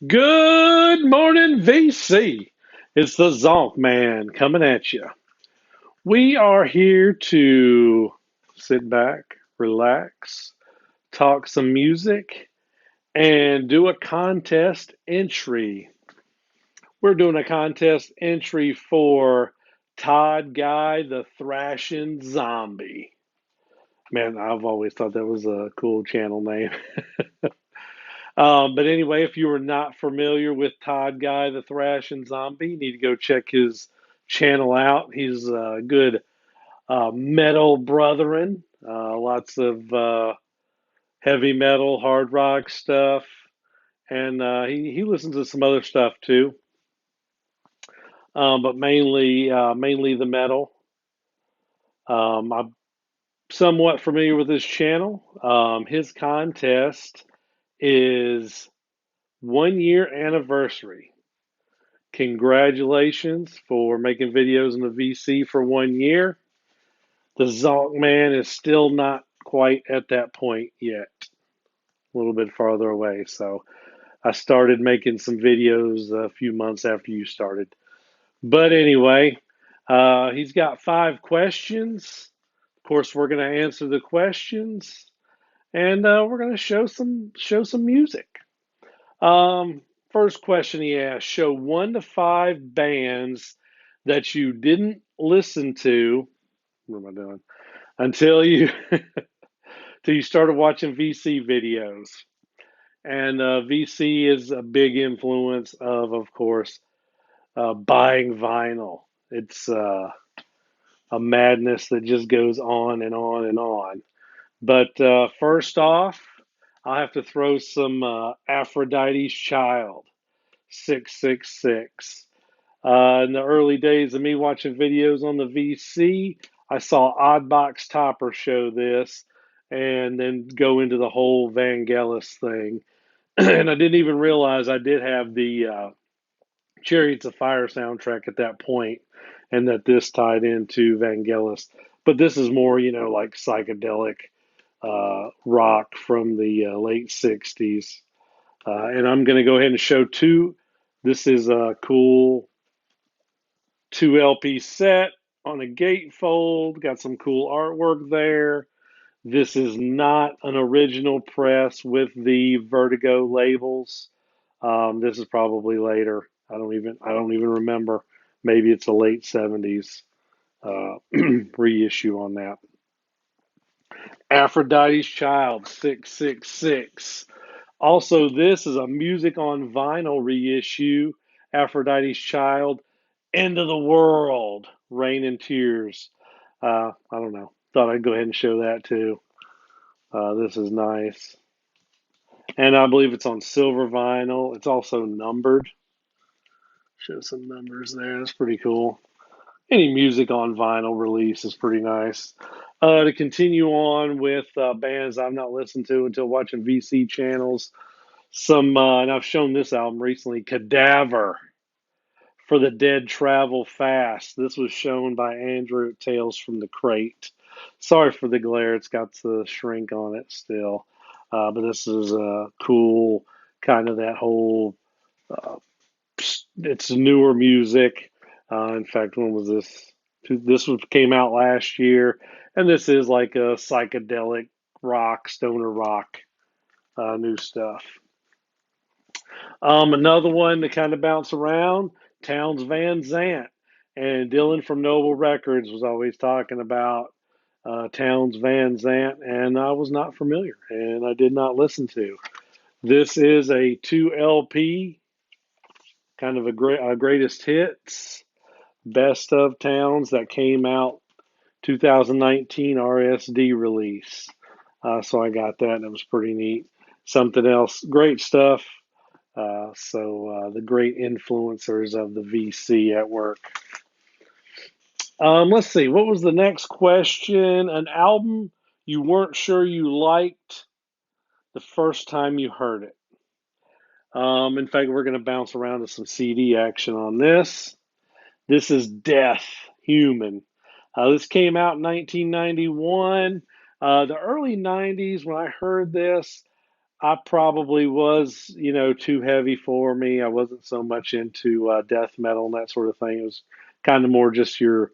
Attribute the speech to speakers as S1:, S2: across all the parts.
S1: Good morning, VC. It's the Zonkman coming at you. We are here to sit back, relax, talk some music, and do a contest entry. We're doing a contest entry for Todd Guy, the Thrashing Zombie. Man, I've always thought that was a cool channel name. But anyway, if you are not familiar with Todd Guy, the Thrashing Zombie, you need to go check his channel out. He's a good metal brethren, lots of heavy metal, hard rock stuff, and he listens to some other stuff too, but mainly the metal. I'm somewhat familiar with his channel. His contest is 1 year anniversary. Congratulations for making videos in the VC for 1 year. The Zonkman is still not quite at that point yet, a little bit farther away. So I started making some videos a few months after you started. But anyway, he's got 5 questions. Of course, we're going to answer the questions, and we're going to show some music. First question he asked: show 1 to 5 bands that you didn't listen to. What am I doing? Until you till you started watching VC videos. And VC is a big influence of course, buying vinyl. It's a madness that just goes on and on and on. But first off, I have to throw some Aphrodites Child, 666. In the early days of me watching videos on the VC, I saw Oddbox Topper show this and then go into the whole Vangelis thing. And I didn't even realize I did have the Chariots of Fire soundtrack at that point and that this tied into Vangelis. But this is more, like psychedelic rock from the late 60s. And I'm going to go ahead and show two. This is a cool 2 LP set on a gatefold. Got some cool artwork there. This is not an original press with the Vertigo labels. This is probably later. I don't even remember. Maybe it's a late 70s reissue on that. Aphrodite's Child 666. Also, this is a music on vinyl reissue. Aphrodite's Child, End of the World, Rain and Tears. I don't know. Thought I'd go ahead and show that too. This is nice. And I believe it's on silver vinyl. It's also numbered. Show some numbers there. That's pretty cool. Any music on vinyl release is pretty nice. To continue on with bands I've not listened to until watching VC channels, and I've shown this album recently, Cadaver, For the Dead Travel Fast. This was shown by Andrew at Tales from the Crate. Sorry for the glare, it's got the shrink on it still. But this is cool, kind of that whole, uh, it's newer music. In fact, when was this? Came out last year, and this is like a psychedelic rock, stoner rock, new stuff. Another one to kind of bounce around, Towns Van Zant. And Dylan from Noble Records was always talking about Towns Van Zant, and I was not familiar, and I did not listen to. This is a 2 LP, kind of a greatest hits, best of Towns that came out 2019 RSD release. So I got that, and it was pretty neat. Something else, great stuff. The great influencers of the VC at work. Let's see, what was the next question? An album you weren't sure you liked the first time you heard it. In fact, we're going to bounce around to some CD action on this. This is Death, Human. This came out in 1991. The early 90s, when I heard this, I probably was, too heavy for me. I wasn't so much into death metal and that sort of thing. It was kind of more just your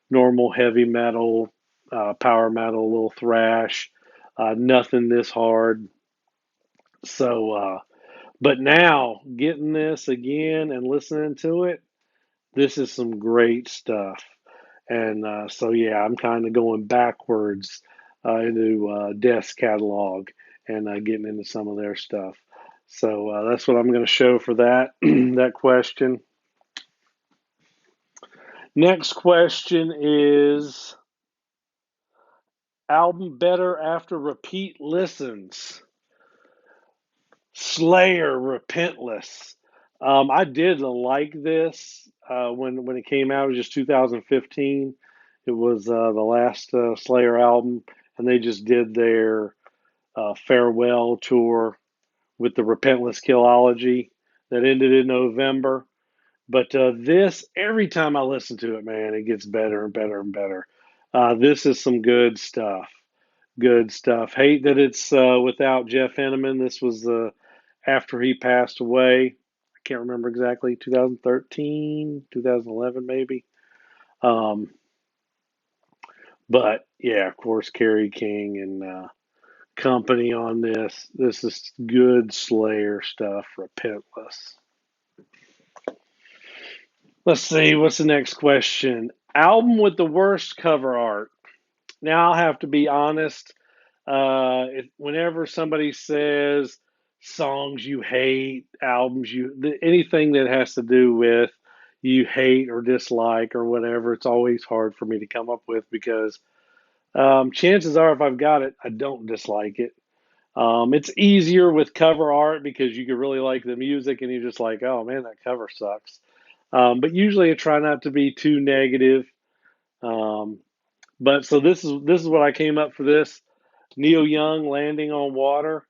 S1: normal heavy metal, power metal, a little thrash, nothing this hard. So, but now getting this again and listening to it, this is some great stuff. And so, yeah, I'm kind of going backwards into Death's catalog and getting into some of their stuff. So that's what I'm going to show for that that question. Next question is album better after repeat listens. Slayer, Repentless. I did like this when it came out. It was just 2015. It was the last Slayer album, and they just did their farewell tour with the Repentless Killology that ended in November. But this, every time I listen to it, man, it gets better and better and better. This is some good stuff. Good stuff. Hate that it's without Jeff Henneman. This was after he passed away. I can't remember exactly, 2013, 2011 maybe. Um, but yeah, of course, Kerry King and company on this. This is good Slayer stuff. Repentless. Let's see, what's the next question? Album with the worst cover art. Now I'll have to be honest. Whenever somebody says songs you hate, albums anything that has to do with you hate or dislike or whatever, it's always hard for me to come up with because chances are if I've got it, I don't dislike it. It's easier with cover art because you can really like the music and you're just like, oh man, that cover sucks. But usually I try not to be too negative. Um, but so this is what I came up for this. Neil Young landing on water.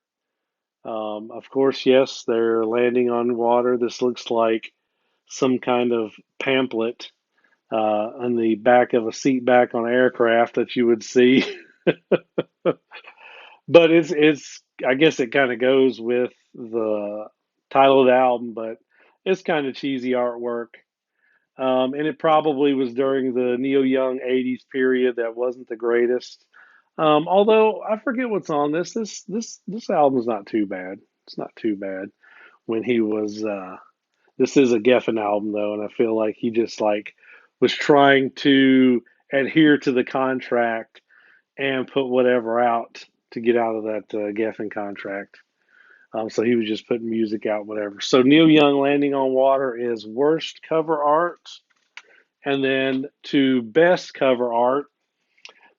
S1: Of course, yes, they're landing on water. This looks like some kind of pamphlet on the back of a seat back on an aircraft that you would see. But it's I guess it kind of goes with the title of the album, but it's kind of cheesy artwork. And it probably was during the Neil Young '80s period that wasn't the greatest. Although I forget what's on this. This album's not too bad. It's not too bad. When he was this is a Geffen album though, and I feel like he just like was trying to adhere to the contract and put whatever out to get out of that Geffen contract. So he was just putting music out, whatever. So Neil Young landing on water is worst cover art. And then to best cover art,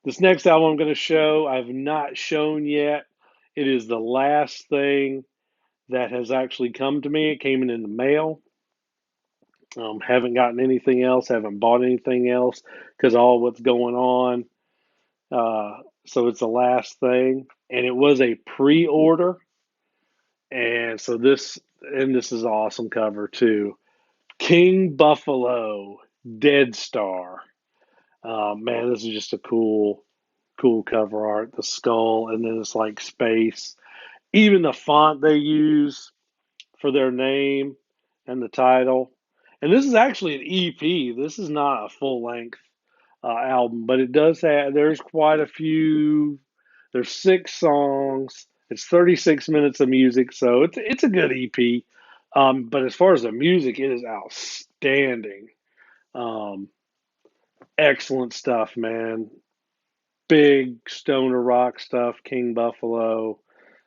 S1: this next album I'm going to show, I've not shown yet. It is the last thing that has actually come to me. It came in the mail. Haven't gotten anything else, haven't bought anything else because all what's going on. So it's the last thing. And it was a pre order. And so this is an awesome cover too. King Buffalo, Dead Star. Man, this is just a cool cover art. The skull, and then it's like space. Even the font they use for their name and the title. And this is actually an EP. This is not a full length album, but it does have. There's quite a few. There's 6 songs. It's 36 minutes of music, so it's a good EP. But as far as the music, it is outstanding. Um, Excellent stuff, man. Big stoner rock stuff. King Buffalo.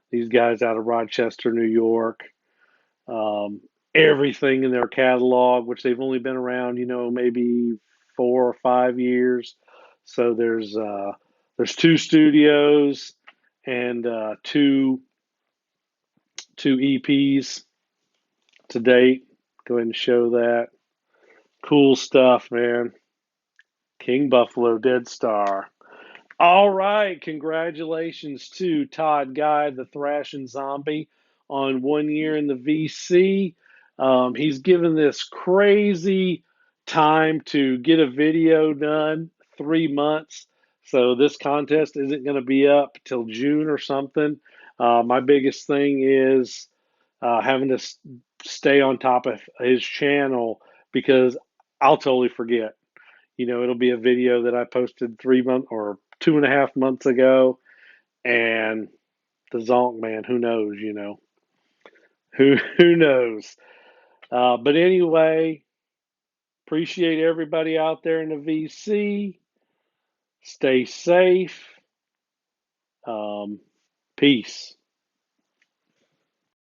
S1: These guys out of Rochester, New York. Um, Everything in their catalog, which they've only been around, maybe 4 or 5 years. So there's 2 studios and two EPs to date. Go ahead and show that. Cool stuff, man. King Buffalo, Dead Star. All right, congratulations to Todd Guy, the Thrashing Zombie, on 1 year in the VC. He's given this crazy time to get a video done, 3 months. So this contest isn't going to be up till June or something. My biggest thing is having to stay on top of his channel because I'll totally forget. It'll be a video that I posted 3 months or 2.5 months ago, and the Zonkman, who knows, who knows. But anyway, appreciate everybody out there in the VC. Stay safe. Um, Peace.